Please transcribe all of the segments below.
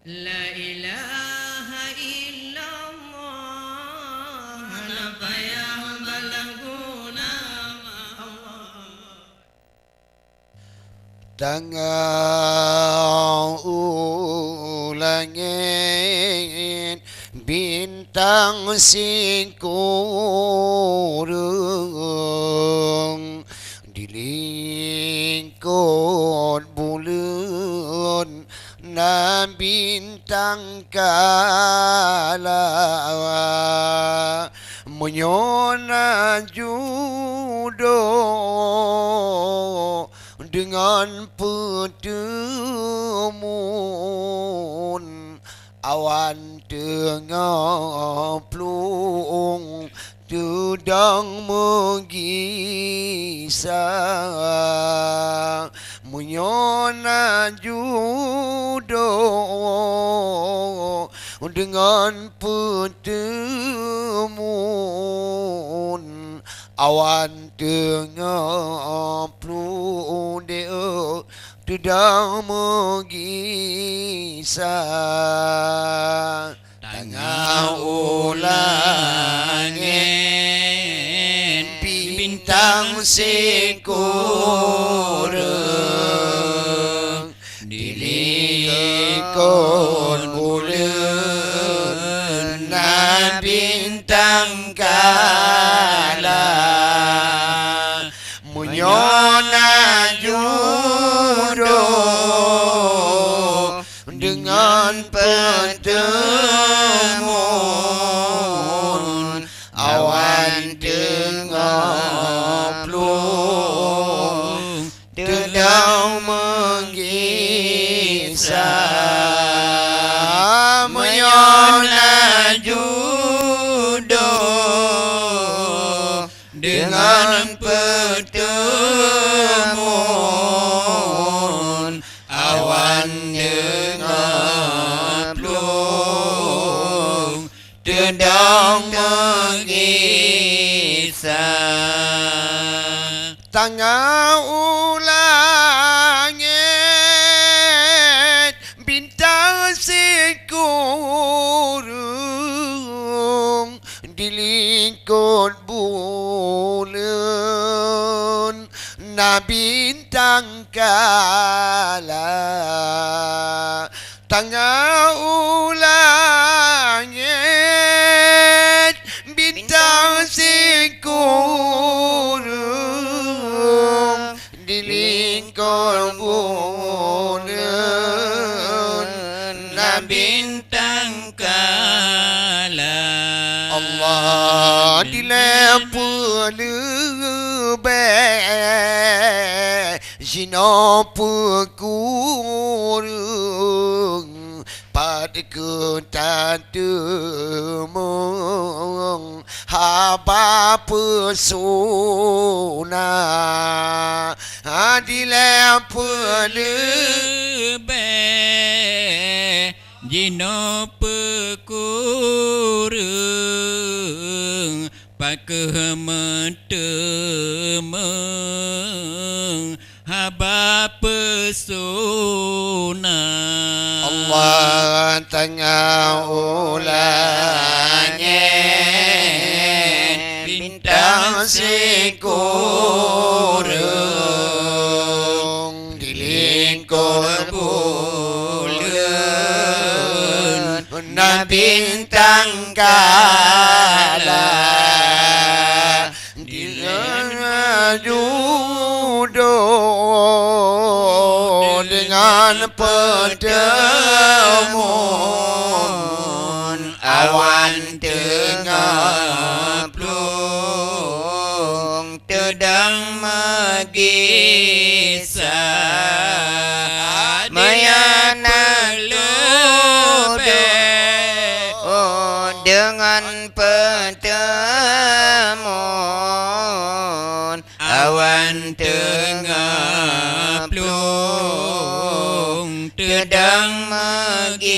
La ilaha illallah Napa yang balaguna Allah Tengah ulangin bintang singkurung di lingkut bulan na bintang kala menyona judo dengan pertemuan awan tengah pelung sedang mengisah menyona judo dengan pertemuan awan tengah pelung dia sedang mengisah tengah ulangin bintang sekurang di lingkut bulan na bintang kala menyona judo dengan pertemuan awan tengah pelung sedang mengisah menyona judo dengan pertemuan awan tengah pelung sedang mengisah tengah ulangit bintang sekurung di lingkut bulan na bintang kala tengah ulangit bintang sekurung di lingkut bulan na bintang kala Allah dilepur lebih zina pekurung pada ketatemu haba pesona dilepur lebih jino pekurung pakai mentemeng haba pesona Allah tengah ulangin bintang sekurung di lingkut bulan na bintang kala di judo dengan pertemuan awan tengah pelung sedang mengisah mayana lebih dengan pertemuan awan tengah pelung sedang mengisah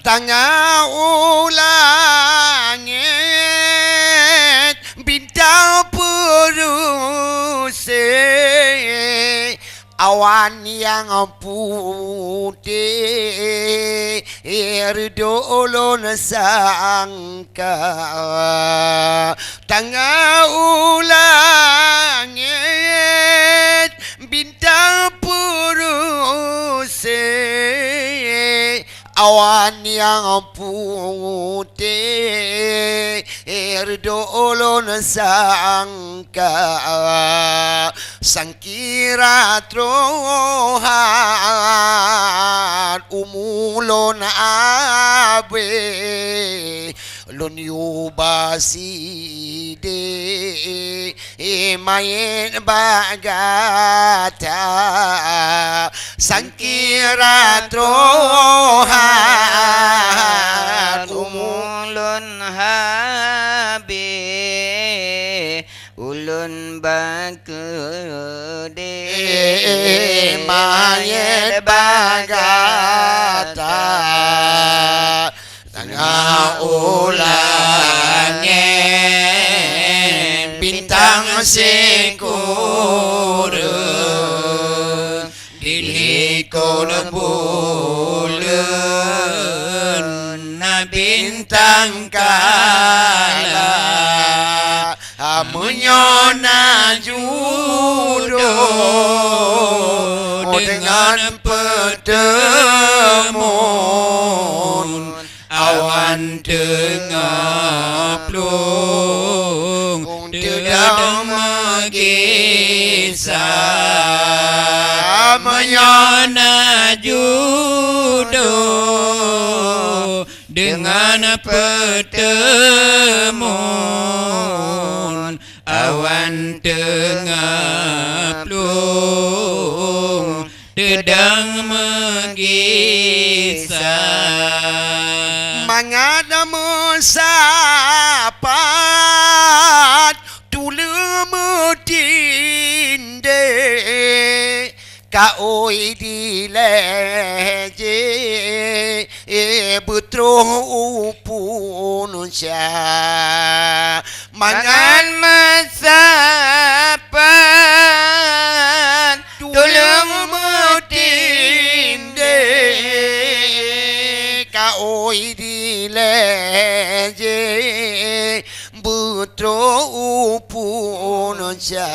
tengah ulangit bintang perusi awan yang putih erdolon sangka tengah ulangit bintang puruse awan yang putih erdolon sangka sangkira trohan umulon abe lon yubasi de main bagata sangkira trohan umulun habe ulun bakede mayat bagata tengah ulangit bintang sekura dilikun bulan na bintang kala menyona jodoh dengan pertemuan awan tengah plung tidak mengisah menyona jodoh dengan pertemuan awan tengah plung sedang mengisah mangada musapat tulu mutinde kaoi dileje butro upun sya mangan masapan tulung mutinde kaoi dileje butro upun sya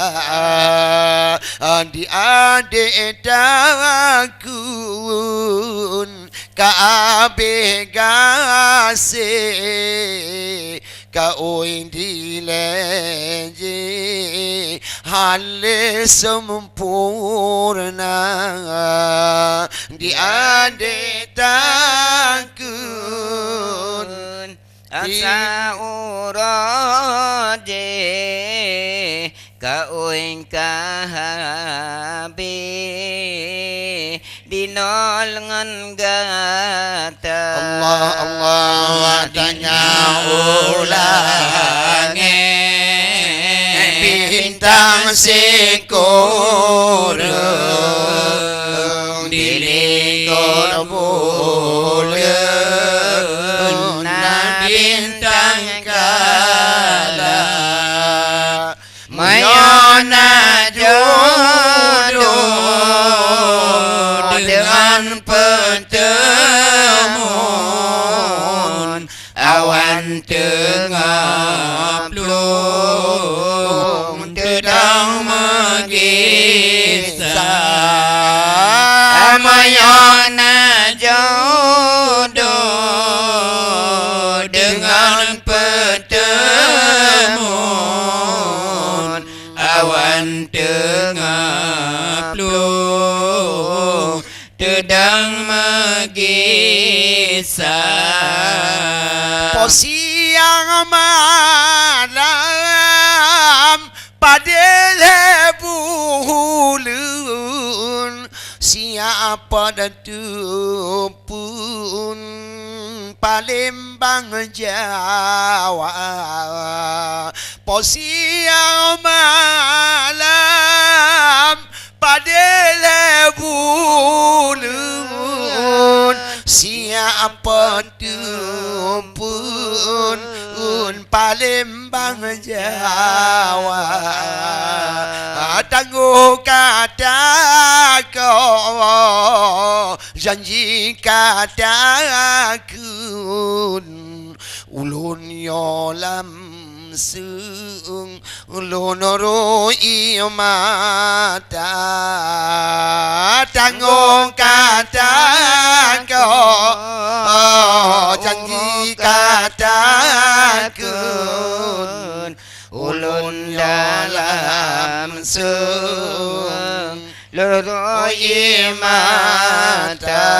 andi ade takun kaabe gase kaoin dileje hale sempurna di ade takun asa urode kaoin kahabe dinol ngan gata Allah Allah wadanya ulange bintang sekora dilikor bulan na bintang kala mayona jodoh dengan pertemuan awan tengah plung sedang mengisah mayona jodoh dengan pertemuan awan tengah plung sedang mengisah posiang malam pada bulan siapa datupun Palembang Jawa posiang malam pada bulan siapa datupun Palembang Jawa tangguh kataku janji kataku ulun yolam sung ulun roi mata tangguh kataku janji kataku ulun dalam sung lurui mata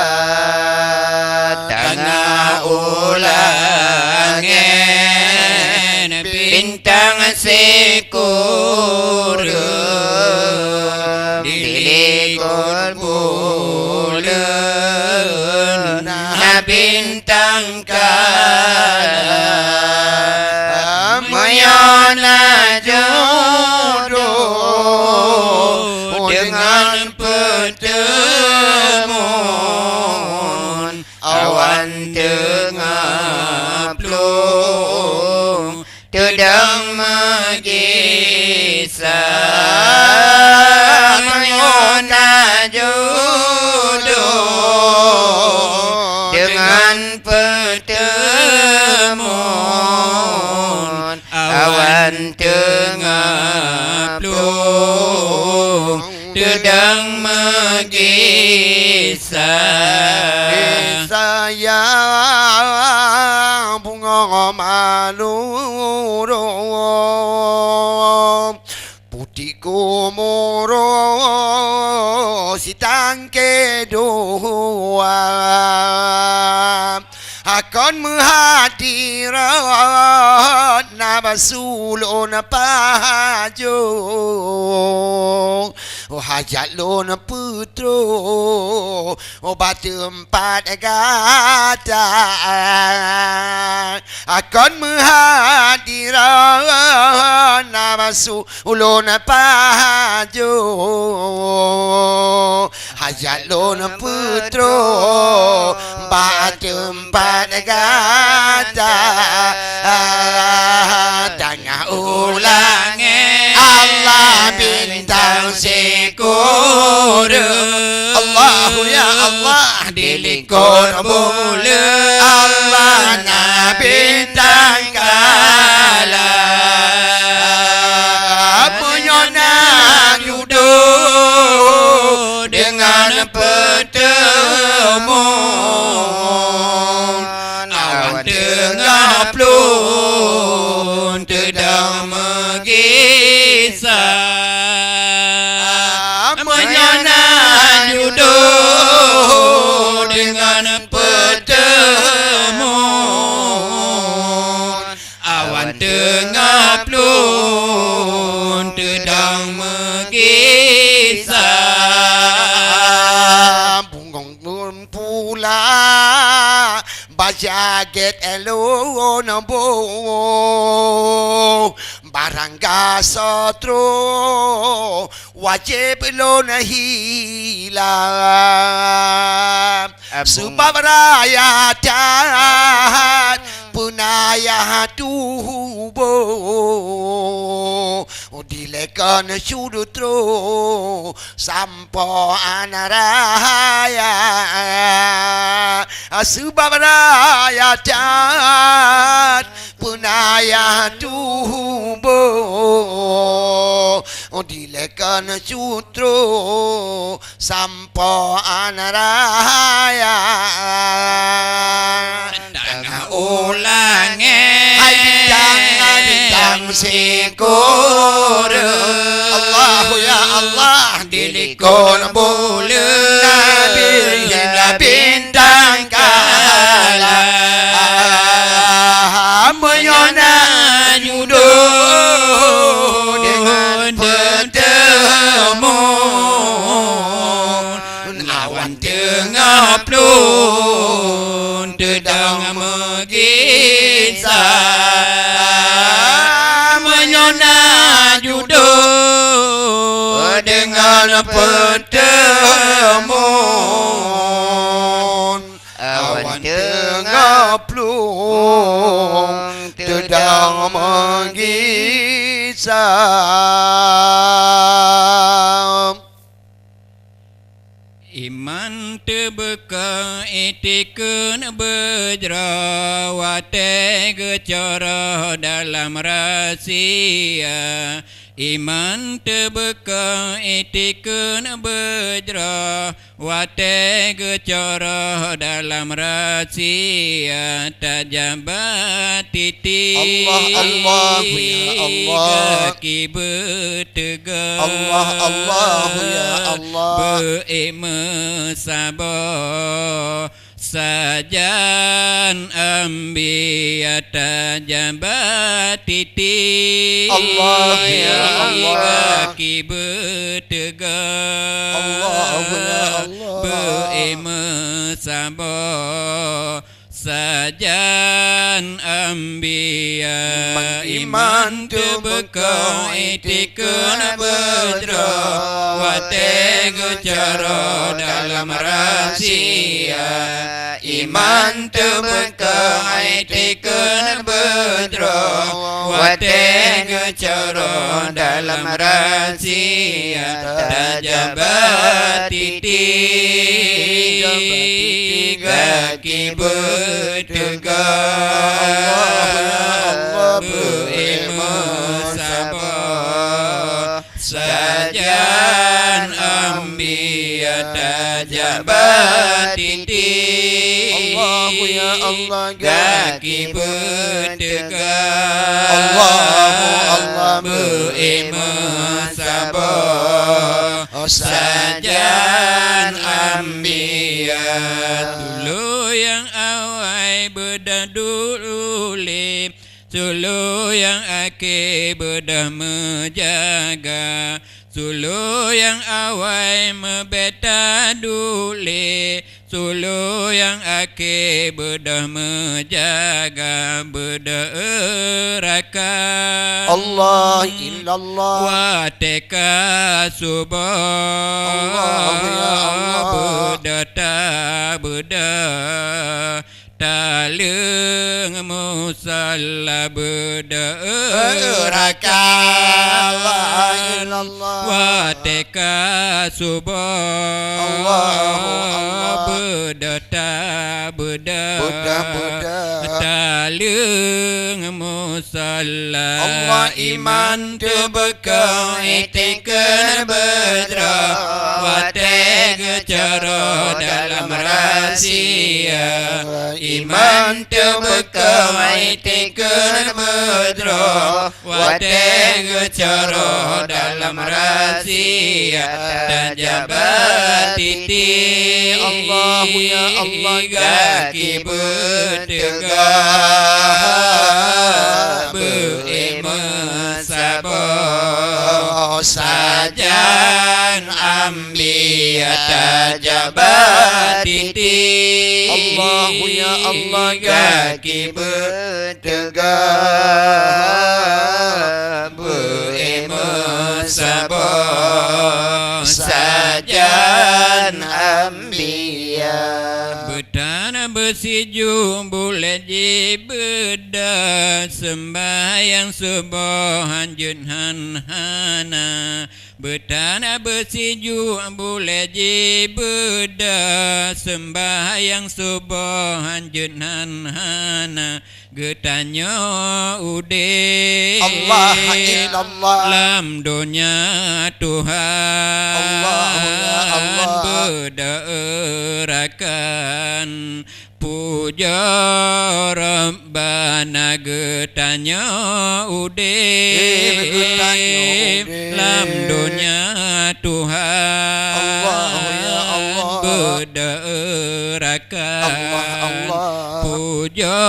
tengah ulangin bintang sekurang dilikut bulan bintang kalah mayana jodoh dengan pertemuan awan tengah pelung sedang mengisah mayana jodoh dengan pertemuan awan tengah pelung sedang mengisah sayang bunga maluro putih kumuro sitang kedua akan menghadirat nabasulun pajo hajat lun putro obat tempat kata akan menghadirat nabasulun pajo hajat lun putro obat tempat kata tengah ulangin Allah bintang sekur Allahu ya Allah dilikut bulan Allah na bintang kalah menyonak duduk dengan pertemuan awan tengah pelung sedang mengisah menyonak duduk dengan pertemuan awan tengah pelung sedang mengisah bungung pula bajaget elon bo barang gasotro wajib lon hilang sebab rakyat punaya tubuh dilekan sudutro sampo anaraya sebab rakyat punaya tubuh dilekan sutro sampo anaraya tengah ulangin bintang sekur Allahu ya Allah dilikut bulan bintang kalah menyonak duduk dengan pertemuan awan tengah pelung sedang mengisah menyonak duduk dengan pertemuan awan tengah pelung sedang mengisah tebeka etikun berjerawate gecara dalam rahasia. Iman tebeka etikun berjerawate gecara dalam rahasia. Tajabat titik Allah ya Allah, kaki bertegak Allah ya Allah, be'ema sabar sajan ambiya tajabat titik Allah ya Allah, kaki bertegak Allah ya Allah, be'ema sabar sajan ambiya. Iman tebeka etikun berjerawate gecara dalam rahasia. Iman tebeka etikun berjerawate gecara dalam rahasia. Tajabat titik kaki bertegak be'ema sabar sajan ambiya. Tajabat titik Allah ya Allah, kaki bertegak Allah be'ema sabar sajan ambiya. Dulu yang awai berdaduli, sulu yang akhir bedah menjaga. Sulu yang awai membeta duli, sulu yang akhir bedah menjaga. Berderakan Allah illallah, wateka subah Allah ya Allah, berdata bedah taleng musalla berderakan wateka subah Allah berdata bedah taleng musalla. Allah iman tebeka etikun berjerawate gecara dalam rahasia. Iman tebeka etikun berjerawate gecara dalam rahasia. Tajabat titik Allah ya Allah, kaki bertegak be'ema sabar sajan ambiya. Tajabat titik Allah ya Allah, kaki bertegak be'ema sabar sajan ambiya. Betana bersiju boleh jibeda sembahyang subuh hanjun hana. Betana bersiju boleh jibeda sembahyang subuh hanjun hana. Getanya ude Allah illallah, lam dunia Tuhan Allah ya Allah, berderakan puja Rabbana. Getanya ude lam dunia Tuhan Allah ya Allah, berderakan puja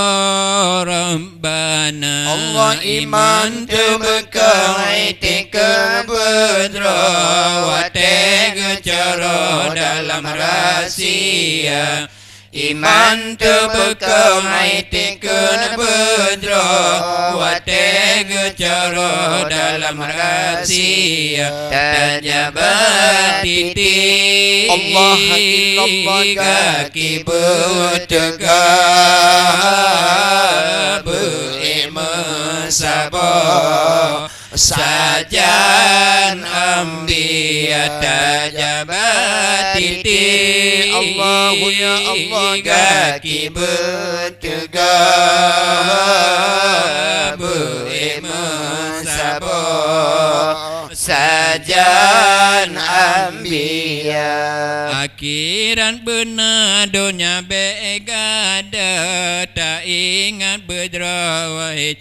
Rabbana. Allah iman tebeka etikun berjerawate gecara dalam rahasia. Iman tebeka etikun berjerawate gecara dalam rahasia. Tajabat titik Allah illallah, kaki bertegak be'ema sabar sajan ambiya tajabat titik Allahu ya Allah kaki bertegak bersabar sajan ambiya akhiran benar dunia begada tak ingat berderawai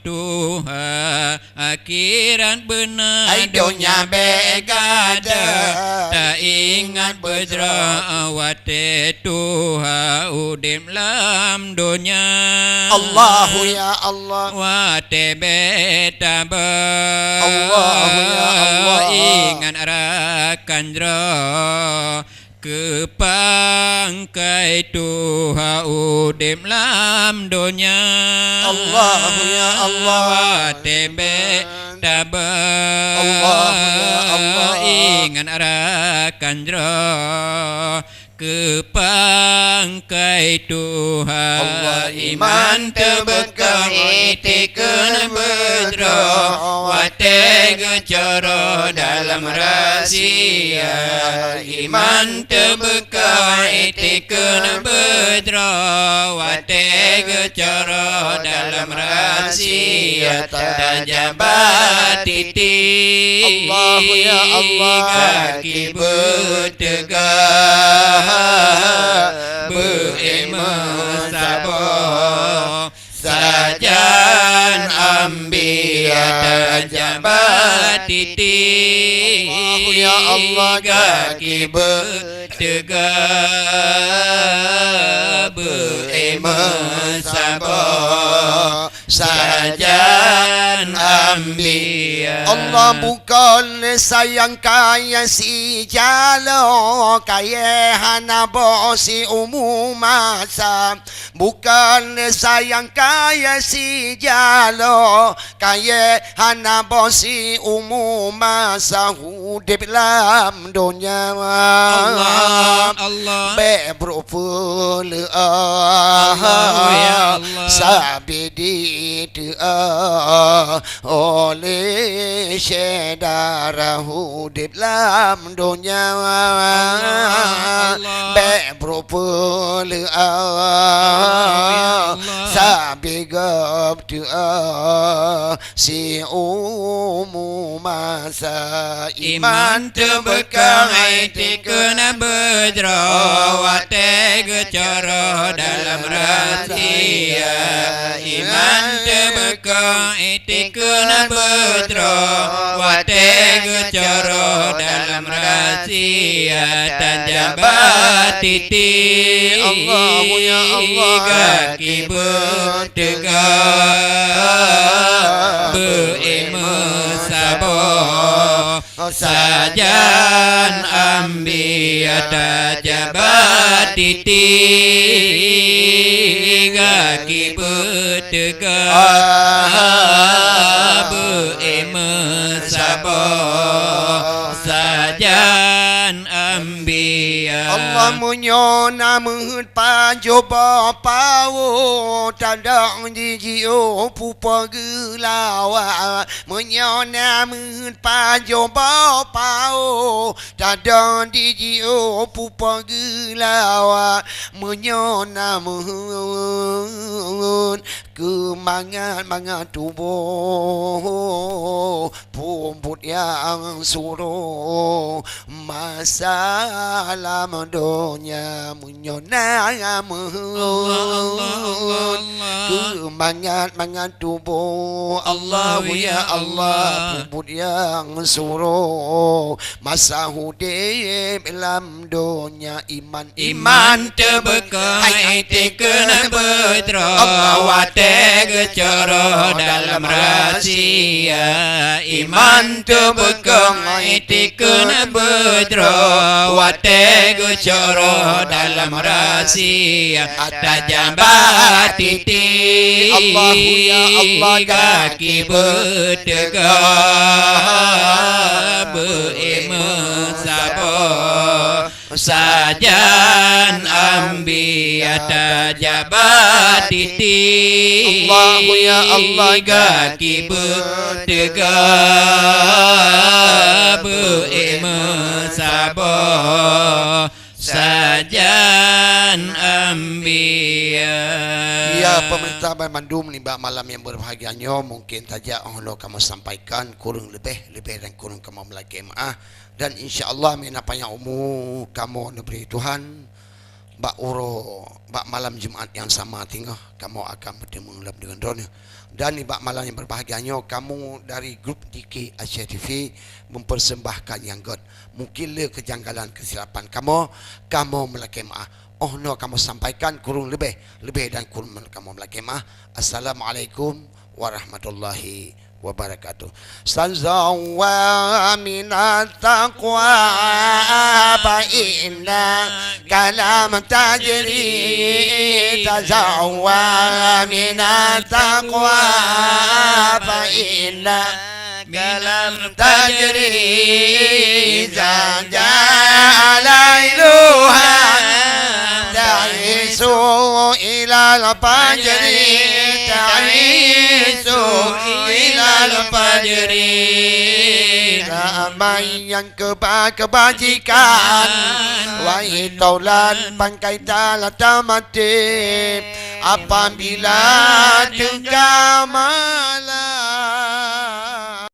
Tuhan akhiran benar dunia begada tak ingat berderawai Tuhan udim lam dunia Allahu ya Allah wate betabar Allahu ya Allah ingat arakan kepangkai Tuhan udim lam dunia Allahu ya Allah tebe tabar Allahu ya Allah ingat arakan kepangkai Tuhan Allah iman terbekam itikan bedra wate gecara dalam rahsia iman terbekam itikan bedra wate gecara dalam rahsia tajabat titik Allahu ya Allah kaki bertegak beriman sabar sajan ambiya tajabat titik Allahu ya Allah kaki bertegak beriman sabar sajan ambiya Allah bukan sayang kaya si jalo kaya hana bosi umum masa bukan sayang kaya si jalo kaya hana bosi umum masa hudip lam dunia Allah Allah beberapa ya Allah sabidi oleh syedara hudip lam dunia beberapa sabigap si umum masa iman terbekam itikuna bedra wate gecara dalam rahsia iman terbekam itikuna bedra wate gecara dalam rahsia tajabat titik Allahu ya Allah kaki bertegak beriman sabar sajan ambiya tajabat titik kaki bertegak beriman sabar sajan ambiya Allah munyona mehut panjoba pau tandang jijio pupa gelawa munyona mehut panjoba pau tandang jijio pupa gelawa munyona mehut kemangat-mangat tubuh pumput yang suruh masalah dunia munyona kemangat-mangat tubuh Allahu ya Allah pumput yang suruh masa hudib dalam dunia iman terbekam itikuna bedra wate gecara dalam rahsia iman terbekam itikuna bedra wate gecara dalam rahsia tajabat titik Allahu ya Allah kaki bertegak beriman sabar sajan ambiya tajabat titik Allahu ya Allah kaki bertegak sabar sajan ambia. Ya, pemerintah Bandung menimbang malam yang berbahagianya, mungkin saja Allah kamu sampaikan kurang lebih dan kurang kamu melagi maaf, dan insya-Allah mina panjang umur kamu diberi Tuhan. Bak uro bak malam Jumaat yang sama tinggal kamu akan bertemu dengan dunia. Dan di bak malam yang berbahagianya, kamu dari grup DK Asia TV mempersembahkan yang god. Mungkinlah kejanggalan kesilapan kamu melaki maaf. Oh no, kamu sampaikan kurang lebih dan kurang kamu melaki maaf. Assalamualaikum warahmatullahi wabarakatuh. Sanzawa minat taqwa fa inna kalam tajri. Tazawwa minat taqwa fa inna kalam tajri. Zaja'alailuha ta'isu ilal fajri. Ta'isu ilal fajri. Ramai yang kebajikan, wahai taulan bangkai talata mati. Apabila tengah